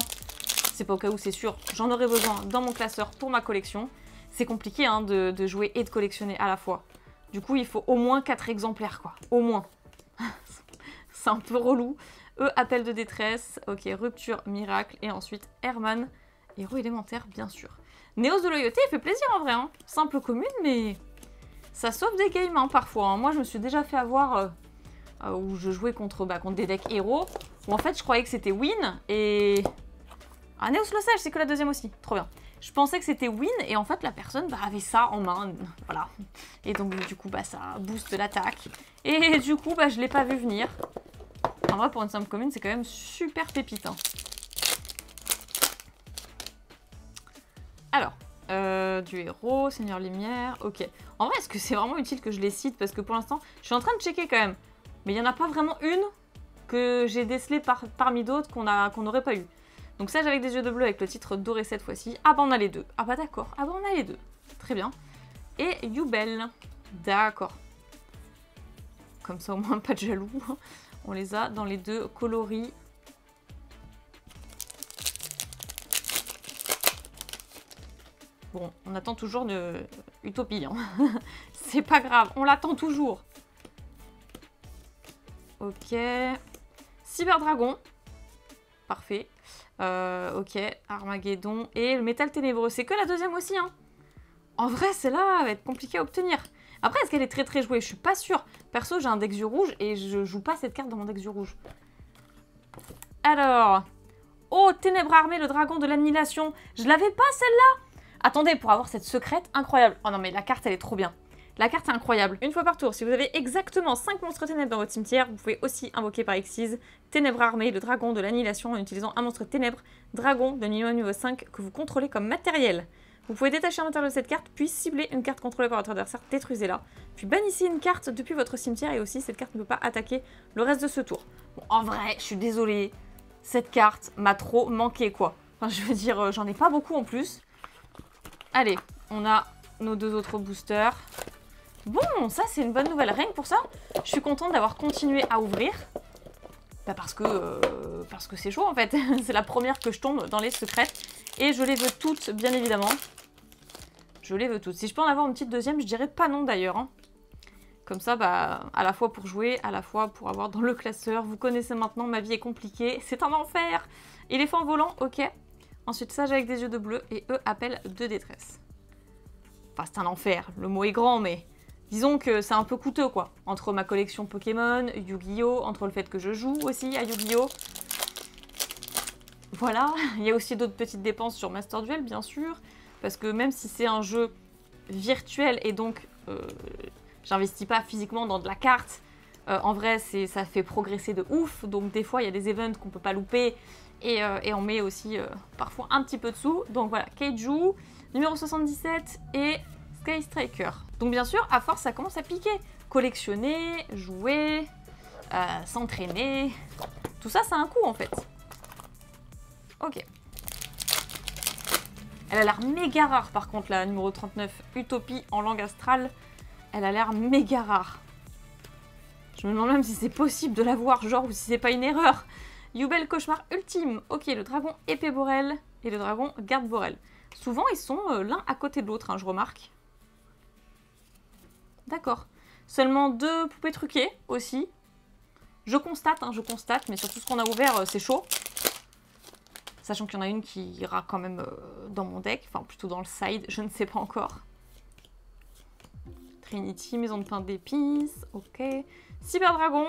c'est pas au cas où, c'est sûr, j'en aurai besoin dans mon classeur pour ma collection. C'est compliqué hein, de jouer et de collectionner à la fois. Du coup, il faut au moins 4 exemplaires, quoi. Au moins. C'est un peu relou. Appel de détresse, ok, rupture, miracle, et ensuite Herman, héros élémentaire, bien sûr. Néos de loyauté, il fait plaisir en vrai, hein. Simple commune, mais ça sauve des games hein, parfois. Hein. Moi, je me suis déjà fait avoir où je jouais contre des decks héros, où en fait, je croyais que c'était win, et... Ah, Néos le sage, c'est que la deuxième aussi, trop bien. Je pensais que c'était win, et en fait, la personne avait ça en main, voilà. Et donc, du coup, ça booste l'attaque. Et du coup, je l'ai pas vu venir. En vrai, pour une simple commune, c'est quand même super pépite. Hein. Alors, du héros, Seigneur Lumière, ok. En vrai, est-ce que c'est vraiment utile que je les cite? Parce que pour l'instant, je suis en train de checker quand même. Mais il n'y en a pas vraiment une que j'ai décelée parmi d'autres qu'on n'aurait pas eu. Donc sage avec des yeux de bleu avec le titre doré cette fois-ci. Ah bah on a les deux. Ah bah d'accord. Ah bah on a les deux. Très bien. Et Yubel. D'accord. Comme ça au moins pas de jaloux. On les a dans les deux coloris. Bon, on attend toujours de Utopie. Hein. C'est pas grave, on l'attend toujours. Ok. Cyberdragon. Parfait. Ok, Armageddon. Et le métal ténébreux. C'est que la deuxième aussi. Hein. En vrai, celle-là va être compliquée à obtenir. Après, est-ce qu'elle est très très jouée? Je suis pas sûre. Perso, j'ai un deck yeux rouge et je joue pas cette carte dans mon deck yeux rouge. Alors... Oh, Ténèbres armées, le dragon de l'annihilation. Je l'avais pas celle-là. Attendez, pour avoir cette secrète, incroyable. Oh non, mais la carte, elle est trop bien. La carte est incroyable. Une fois par tour, si vous avez exactement 5 monstres ténèbres dans votre cimetière, vous pouvez aussi invoquer par Xyz Ténèbres armées, le dragon de l'annihilation en utilisant un monstre ténèbres, dragon de niveau 5 que vous contrôlez comme matériel. Vous pouvez détacher un matériel de cette carte, puis cibler une carte contrôlée par votre adversaire, détruisez-la. Puis bannissez une carte depuis votre cimetière et aussi cette carte ne peut pas attaquer le reste de ce tour. Bon, en vrai, je suis désolée, cette carte m'a trop manqué quoi. Enfin, je veux dire, j'en ai pas beaucoup en plus. Allez, on a nos deux autres boosters. Bon, ça c'est une bonne nouvelle. Rien que pour ça, je suis contente d'avoir continué à ouvrir. Parce que c'est chaud en fait. C'est la première que je tombe dans les secrètes. Et je les veux toutes, bien évidemment. Je les veux toutes. Si je peux en avoir une petite deuxième, je dirais pas non d'ailleurs. Hein. Comme ça, à la fois pour jouer, à la fois pour avoir dans le classeur. Vous connaissez maintenant, ma vie est compliquée. C'est un enfer. Éléphant volant, ok. Ensuite, sage avec des yeux de bleu et appel de détresse. Enfin, c'est un enfer. Le mot est grand, mais... Disons que c'est un peu coûteux, quoi. Entre ma collection Pokémon, Yu-Gi-Oh!, entre le fait que je joue aussi à Yu-Gi-Oh! Voilà. Il y a aussi d'autres petites dépenses sur Master Duel, bien sûr. Parce que même si c'est un jeu virtuel et donc j'investis pas physiquement dans de la carte, en vrai, ça fait progresser de ouf. Donc des fois, il y a des events qu'on peut pas louper. Et on met aussi parfois un petit peu de sous. Donc voilà, Kaiju, numéro 77 et... Sky Striker. Donc bien sûr, à force, ça commence à piquer. Collectionner, jouer, s'entraîner. Tout ça, ça a un coût en fait. Ok. Elle a l'air méga rare par contre, la numéro 39, Utopie en langue astrale. Elle a l'air méga rare. Je me demande même si c'est possible de l'avoir, genre, ou si c'est pas une erreur. Yubel Cauchemar Ultime. Ok, le dragon épée Borel et le dragon garde Borel. Souvent, ils sont l'un à côté de l'autre, hein, je remarque. D'accord. Seulement 2 poupées truquées aussi. Je constate, mais sur tout ce qu'on a ouvert, c'est chaud. Sachant qu'il y en a une qui ira quand même dans mon deck, enfin plutôt dans le side, je ne sais pas encore. Trinity, maison de pain d'épices, ok. Cyberdragon,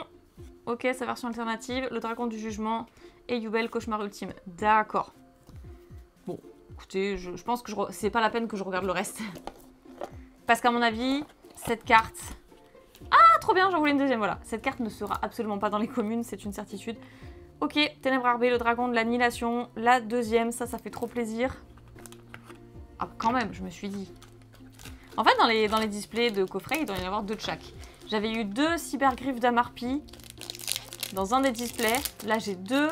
ok, sa version alternative, le dragon du jugement et Yubel Cauchemar Ultime. D'accord. Bon, écoutez, je pense que c'est pas la peine que je regarde le reste. Parce qu'à mon avis... Cette carte... Ah, trop bien, j'en voulais une deuxième, voilà. Cette carte ne sera absolument pas dans les communes, c'est une certitude. Ok, Ténèbres armées, le dragon de l'annihilation. La deuxième, ça fait trop plaisir. Ah, quand même, je me suis dit. En fait, dans les displays de coffret, il doit y en avoir 2 de chaque. J'avais eu 2 cybergriffes d'Amarpi dans un des displays. Là, j'ai 2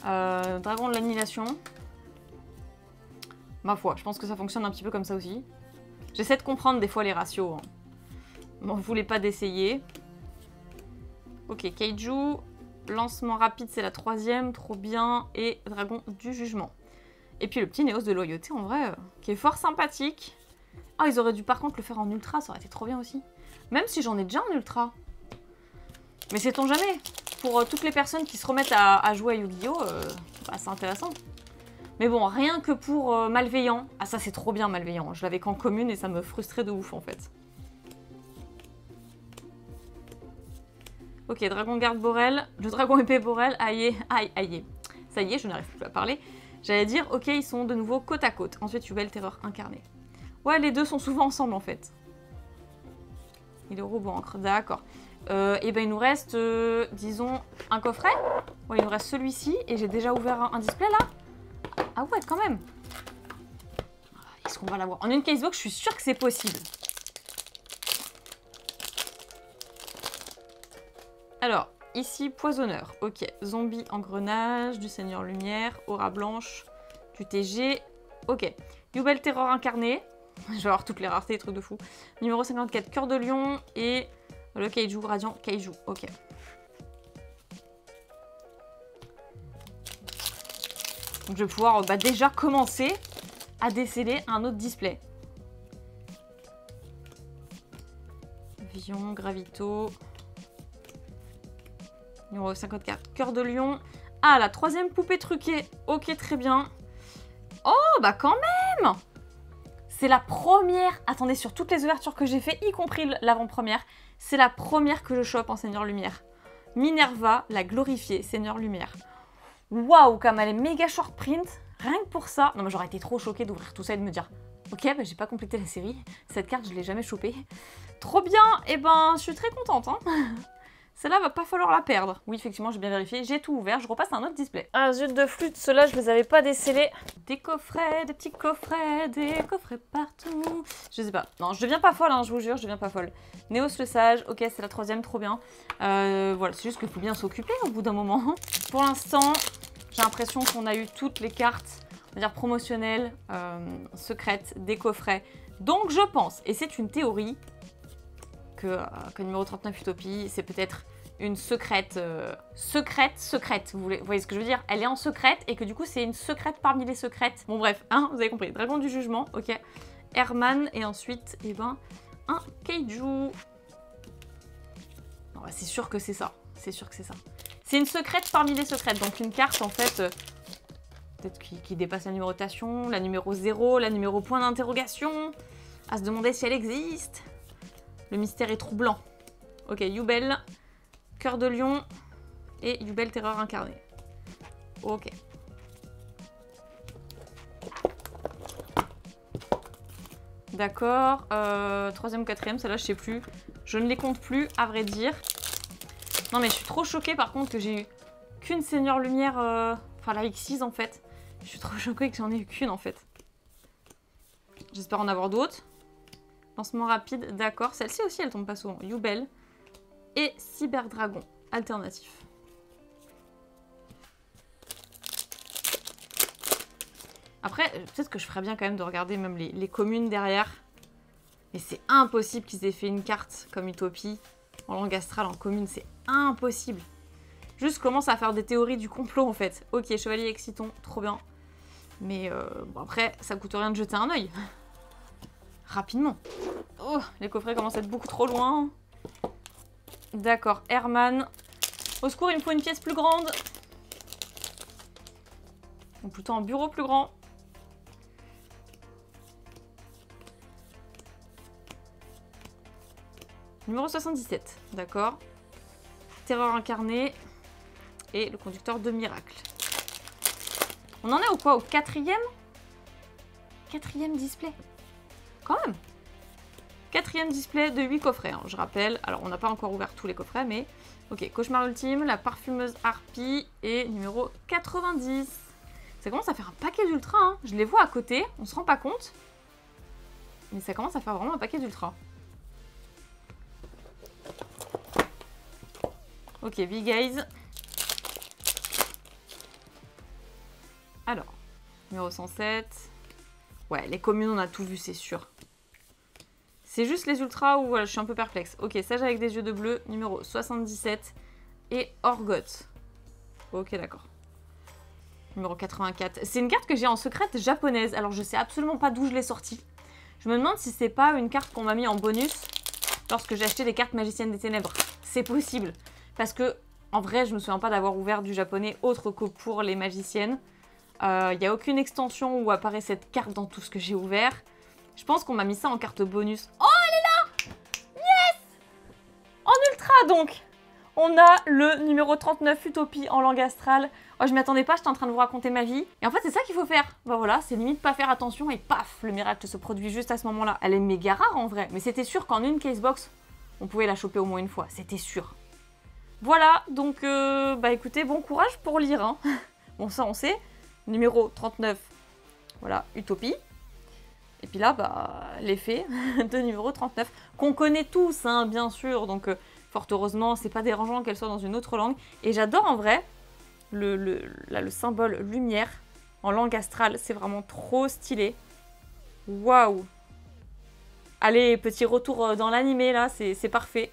dragons de l'annihilation. Ma foi, je pense que ça fonctionne un petit peu comme ça aussi. J'essaie de comprendre des fois les ratios. Hein. M'en voulez pas d'essayer. Ok, Kaiju. Lancement rapide, c'est la 3e. Trop bien. Et dragon du jugement. Et puis le petit Néos de loyauté, en vrai, qui est fort sympathique. Ah, ils auraient dû par contre le faire en ultra, ça aurait été trop bien aussi. Même si j'en ai déjà en ultra. Mais sait-on jamais. Pour toutes les personnes qui se remettent à jouer à Yu-Gi-Oh, bah, c'est intéressant. Mais bon, rien que pour Malveillant. Ah, ça c'est trop bien Malveillant. Je l'avais qu'en commune et ça me frustrait de ouf en fait. Ok, dragon garde Borel. Le dragon épée Borel. Aïe, aïe, aïe. Ça y est, je n'arrive plus à parler. J'allais dire, ok, ils sont de nouveau côte à côte. Ensuite, Yubel, terreur incarnée. Ouais, les deux sont souvent ensemble, en fait. Il est robot encre, d'accord. Et ben, il nous reste, disons, un coffret. Ouais, il nous reste celui-ci. Et j'ai déjà ouvert un display, là. Ah ouais, quand même. Est-ce qu'on va l'avoir? En une casebox, je suis sûre que c'est possible. Alors, ici, poisonneur. Ok, zombie engrenage, du Seigneur Lumière, aura blanche, du TG. Ok, Yubel terreur incarnée. Je vais avoir toutes les raretés, trucs de fou. Numéro 54, cœur de lion. Et le Kaiju, radiant Kaiju. Ok. Donc je vais pouvoir déjà commencer à déceler un autre display. Vion, Gravito. Numéro 54, cœur de lion. Ah, la 3e poupée truquée. Ok, très bien. Oh, bah quand même! C'est la première... Attendez, sur toutes les ouvertures que j'ai fait, y compris l'avant-première, c'est la première que je chope en Seigneur Lumière. Minerva, la glorifiée Seigneur Lumière. Waouh, comme elle est méga short print. Rien que pour ça... Non, mais j'aurais été trop choquée d'ouvrir tout ça et de me dire... Ok, bah j'ai pas complété la série. Cette carte, je l'ai jamais chopée. Trop bien! Eh ben, je suis très contente, hein. Celle-là va pas falloir la perdre. Oui, effectivement, j'ai bien vérifié. J'ai tout ouvert. Je repasse à un autre display. Ah, zut de flûte. Ceux-là, je les avais pas décelés. Des coffrets, des petits coffrets, des coffrets partout. Je sais pas. Non, je deviens pas folle, hein, je vous jure, je deviens pas folle. Néos le sage. Ok, c'est la 3e, trop bien. Voilà, c'est juste qu'il faut bien s'occuper au bout d'un moment. Pour l'instant, j'ai l'impression qu'on a eu toutes les cartes, on va dire promotionnelles, secrètes, des coffrets. Donc, je pense, et c'est une théorie, que numéro 39 Utopie, c'est peut-être une secrète, secrète, vous voyez ce que je veux dire? Elle est en secrète et que du coup c'est une secrète parmi les secrètes. Bon bref, hein, vous avez compris, dragon du jugement, ok. Herman et ensuite, eh ben, un Kaiju. Non, bah, c'est sûr que c'est ça, c'est sûr que c'est ça. C'est une secrète parmi les secrètes, donc une carte en fait, peut-être qui dépasse la numérotation, la numéro 0, la numéro point d'interrogation, à se demander si elle existe. Le mystère est troublant. Ok, Yubel, cœur de lion et Yubel terreur incarnée. Ok. D'accord. 3e ou 4e, celle-là je sais plus. Je ne les compte plus, à vrai dire. Non mais je suis trop choquée par contre que j'ai eu qu'une Seigneur Lumière, enfin la X6 en fait. Je suis trop choquée que j'en ai eu qu'une en fait. J'espère en avoir d'autres. Lancement rapide, d'accord. Celle-ci aussi, elle tombe pas souvent. Yubel et Cyberdragon, alternatif. Après, peut-être que je ferais bien quand même de regarder même les communes derrière. Mais c'est impossible qu'ils aient fait une carte comme Utopie en langue astrale, en commune. C'est impossible. Juste commence à faire des théories du complot en fait. Ok, chevalier exciton, trop bien. Mais bon, après, ça coûte rien de jeter un œil. Rapidement. Oh, les coffrets commencent à être beaucoup trop loin. D'accord, Herman. Au secours, il me faut une pièce plus grande. Ou plutôt un bureau plus grand. Numéro 77, d'accord. Terreur incarnée. Et le conducteur de miracle. On en est au quoi? Au 4e? 4e display. Quand même. 4e display de 8 coffrets, hein, je rappelle. Alors, on n'a pas encore ouvert tous les coffrets, mais... Ok, cauchemar ultime, la parfumeuse harpie et numéro 90. Ça commence à faire un paquet d'ultra, hein. Je les vois à côté, on se rend pas compte. Mais ça commence à faire vraiment un paquet d'ultra. Ok, Big Eyes. Alors, numéro 107. Ouais, les communes, on a tout vu, c'est sûr. C'est juste les ultras où voilà, je suis un peu perplexe. Ok, Sage avec des yeux de bleu, numéro 77. Et Orgoth. Ok, d'accord. Numéro 84. C'est une carte que j'ai en secrète japonaise. Alors, je sais absolument pas d'où je l'ai sortie. Je me demande si c'est pas une carte qu'on m'a mis en bonus lorsque j'ai acheté les cartes magiciennes des ténèbres. C'est possible. Parce que, en vrai, je me souviens pas d'avoir ouvert du japonais autre que pour les magiciennes. Il n'y a aucune extension où apparaît cette carte dans tout ce que j'ai ouvert. Je pense qu'on m'a mis ça en carte bonus. Oh, elle est là! Yes! En ultra, donc! On a le numéro 39, Utopie, en langue astrale. Oh, je m'y attendais pas, j'étais en train de vous raconter ma vie. Et en fait, c'est ça qu'il faut faire. Bah voilà, c'est limite pas faire attention et paf, le miracle se produit juste à ce moment-là. Elle est méga rare en vrai, mais c'était sûr qu'en une casebox, on pouvait la choper au moins une fois. C'était sûr. Voilà, donc bah écoutez, bon courage pour lire. Hein. Bon, ça on sait. Numéro 39, voilà, Utopie. Et puis là, bah, l'effet de numéro 39, qu'on connaît tous, hein, bien sûr. Donc, fort heureusement, c'est pas dérangeant qu'elle soit dans une autre langue. Et j'adore en vrai le symbole lumière en langue astrale. C'est vraiment trop stylé. Waouh! Allez, petit retour dans l'animé, là, c'est parfait.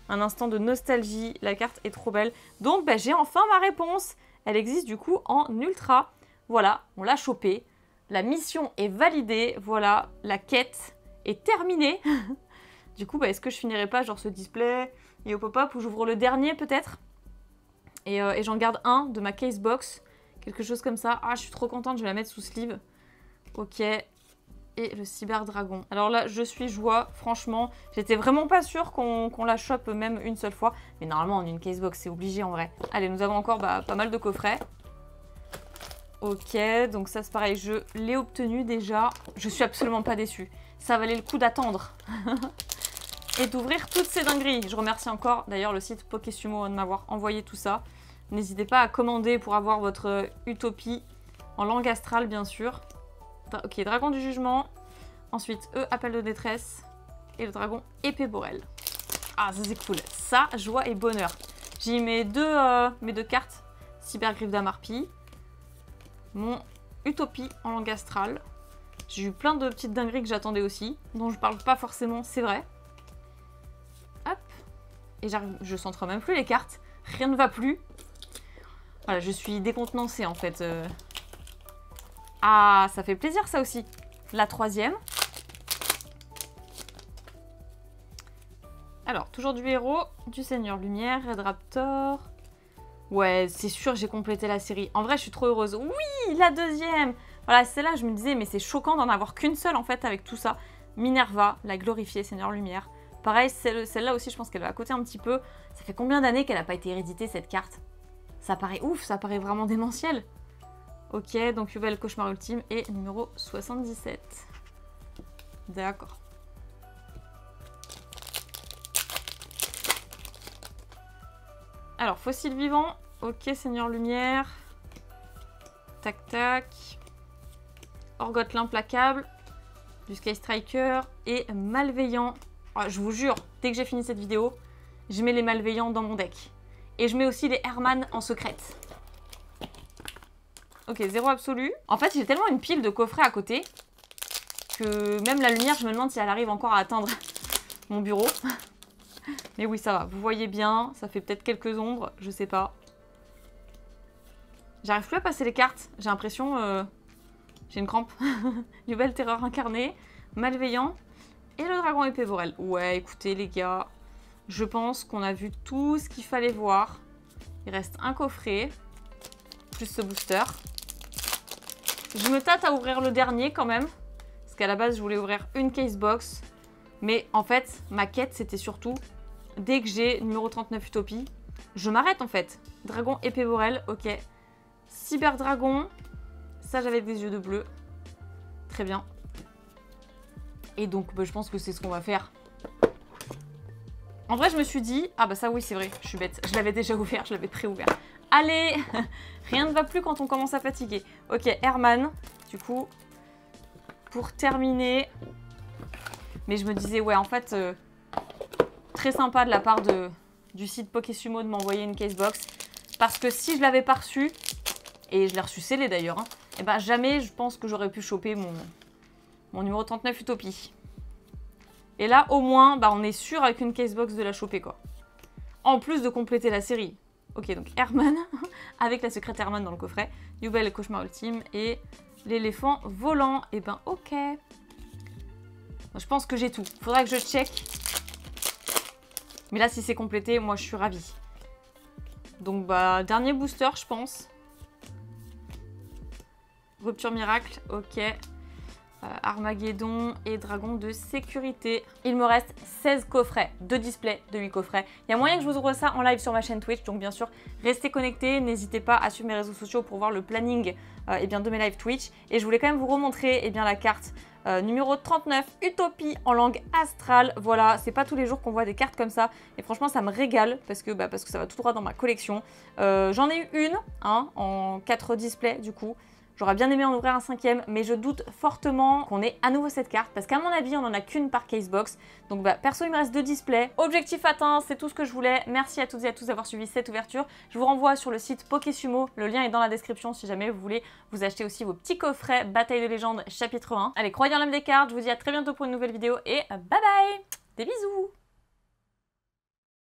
Un instant de nostalgie, la carte est trop belle. Donc, bah, j'ai enfin ma réponse. Elle existe du coup en ultra. Voilà, on l'a chopée. La mission est validée. Voilà, la quête est terminée. Du coup, bah, est-ce que je finirai pas genre ce display et au pop-up où j'ouvre le dernier peut-être et j'en garde un de ma casebox. Quelque chose comme ça. Ah, je suis trop contente, je vais la mettre sous sleeve. Ok. Et le cyber dragon. Alors là, je suis joie, franchement. J'étais vraiment pas sûre qu'on la chope même une seule fois. Mais normalement, en une casebox, c'est obligé en vrai. Allez, nous avons encore bah, pas mal de coffrets. Ok, donc ça c'est pareil, je l'ai obtenu déjà. Je suis absolument pas déçue. Ça valait le coup d'attendre. Et d'ouvrir toutes ces dingueries. Je remercie encore d'ailleurs le site Pokésumo de m'avoir envoyé tout ça. N'hésitez pas à commander pour avoir votre Utopie en langue astrale, bien sûr. Ok, dragon du jugement. Ensuite, appel de détresse. Et le dragon épée Borel. Ah, ça c'est cool. Ça, joie et bonheur. J'ai mis mes deux cartes. Cybergriffe d'Amarpi. Mon Utopie en langue astrale. J'ai eu plein de petites dingueries que j'attendais aussi, dont je parle pas forcément, c'est vrai. Hop. Et je centre même plus les cartes. Rien ne va plus. Voilà, je suis décontenancée en fait. Ah, ça fait plaisir ça aussi. La troisième. Alors, toujours du héros, du Seigneur Lumière, Red Raptor. Ouais, c'est sûr, j'ai complété la série. En vrai, je suis trop heureuse. Oui, la deuxième. Voilà, celle-là, je me disais, mais c'est choquant d'en avoir qu'une seule, en fait, avec tout ça. Minerva, la glorifiée Seigneur Lumière. Pareil, celle-là aussi, je pense qu'elle va à côté un petit peu. Ça fait combien d'années qu'elle n'a pas été héréditée, cette carte? Ça paraît ouf, ça paraît vraiment démentiel. Ok, donc Yubel, Cauchemar Ultime et numéro 77. D'accord. Alors, fossile vivant. Ok, Seigneur Lumière. Tac, tac. Orgoth l'implacable. Du Sky Striker. Et Malveillant. Oh, je vous jure, dès que j'ai fini cette vidéo, je mets les Malveillants dans mon deck. Et je mets aussi les Herman en secrète. Ok, 0 absolu. En fait, j'ai tellement une pile de coffrets à côté que même la lumière, je me demande si elle arrive encore à atteindre mon bureau. Mais oui, ça va. Vous voyez bien, ça fait peut-être quelques ombres, je sais pas. J'arrive plus à passer les cartes. J'ai l'impression... j'ai une crampe. Nouvelle terreur incarnée, Malveillant et le dragon épée Borel. Ouais, écoutez les gars, je pense qu'on a vu tout ce qu'il fallait voir. Il reste un coffret, plus ce booster. Je me tâte à ouvrir le dernier quand même, parce qu'à la base, je voulais ouvrir une casebox. Mais en fait, ma quête, c'était surtout, dès que j'ai numéro 39 Utopie, je m'arrête en fait. Dragon épée Borel, ok. Cyber dragon, Sage avec des yeux de bleu. Très bien. Et donc, bah, je pense que c'est ce qu'on va faire. En vrai, je me suis dit... Ah bah ça, oui, c'est vrai, je suis bête. Je l'avais déjà ouvert, je l'avais pré-ouvert. Allez. Rien ne va plus quand on commence à fatiguer. Ok, Herman, du coup... pour terminer, mais je me disais, ouais, en fait, très sympa de la part du site Pokésumo de m'envoyer une casebox. Parce que si je l'avais pas reçu, et je l'ai reçu scellé d'ailleurs, hein, et ben jamais je pense que j'aurais pu choper mon numéro 39 Utopie. Et là, au moins, bah, on est sûr avec une casebox de la choper, quoi. En plus de compléter la série. Ok, donc Herman, avec la secrète Herman dans le coffret, Yubel, le cauchemar ultime, et l'éléphant volant. Et ben ok. Je pense que j'ai tout. Faudra que je check. Mais là, si c'est complété, moi, je suis ravie. Donc, bah, dernier booster, je pense. Rupture miracle, ok. Armageddon et dragon de sécurité. Il me reste 16 coffrets, 2 displays de 8 coffrets. Il y a moyen que je vous ouvre ça en live sur ma chaîne Twitch, donc bien sûr, restez connectés. N'hésitez pas à suivre mes réseaux sociaux pour voir le planning de mes lives Twitch. Et je voulais quand même vous remontrer la carte numéro 39, Utopie en langue astrale. Voilà, c'est pas tous les jours qu'on voit des cartes comme ça. Et franchement, ça me régale parce que ça va tout droit dans ma collection. J'en ai eu une, hein, en 4 displays du coup. J'aurais bien aimé en ouvrir un 5e, mais je doute fortement qu'on ait à nouveau cette carte, parce qu'à mon avis, on n'en a qu'une par casebox. Donc bah, perso, il me reste 2 displays. Objectif atteint, c'est tout ce que je voulais. Merci à toutes et à tous d'avoir suivi cette ouverture. Je vous renvoie sur le site Pokésumo, le lien est dans la description si jamais vous voulez vous acheter aussi vos petits coffrets Bataille de légende chapitre 1. Allez, croyez en l'âme des cartes, je vous dis à très bientôt pour une nouvelle vidéo et bye bye. Des bisous.